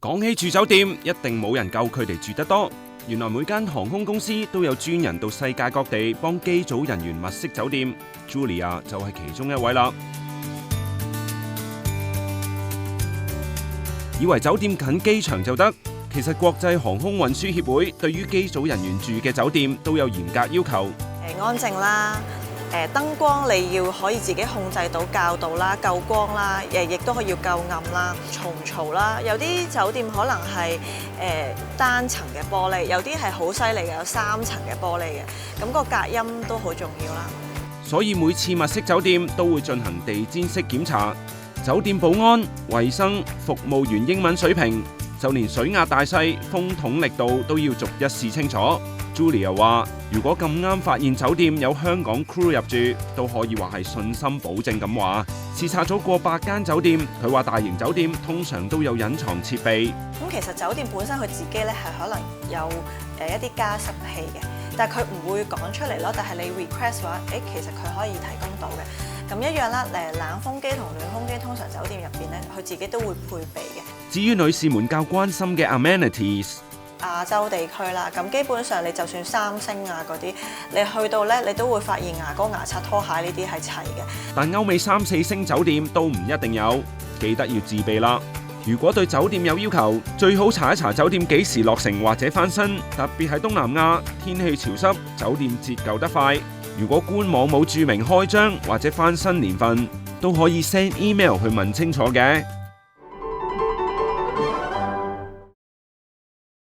講起住酒店，一定冇人夠佢哋住得多。原來每間航空公司都有專人到世界各地幫機組人員物色酒店 ，Julia 就係其中一位啦。以為酒店近機場就得，其實國際航空運輸協會對於機組人員住嘅酒店都有嚴格要求。安靜啦，燈光你要可以自己控制到校度啦、夠光啦，亦都可以要夠暗啦、嘈唔嘈啦。有啲酒店可能係單層嘅玻璃，有啲係好犀利嘅，有3層嘅玻璃嘅，咁個隔音都好重要啦。所以每次物色酒店都會進行地氈式檢查，酒店保安、衛生、服務員英文水平，就連水壓大細、風筒力度都要逐一試清楚。Julia 話：如果咁啱發現酒店有香港 crew 入住，都可以話係信心保證咁話。視察咗過百間酒店，佢話大型酒店通常都有隱藏設備。咁其實酒店本身佢自己咧係可能有一啲加濕器嘅，但係佢唔會講出嚟咯。但係你 request 話，其實佢可以提供到嘅。咁一樣啦，冷風機同暖風機通常酒店入邊咧，佢自己都會配備嘅。至於女士們較關心嘅 amenities，亞洲地區啦，咁基本上你就算3星啊嗰啲，你去到咧，你都會發現牙膏、牙刷、拖鞋呢啲係齊嘅。但歐美3、4星酒店都唔一定有，記得要自備啦。如果對酒店有要求，最好查一查酒店幾時落成或者翻新，特別係東南亞，天氣潮濕，酒店折舊得快。如果官網冇註明開張或者翻新年份，都可以 send email 去問清楚嘅。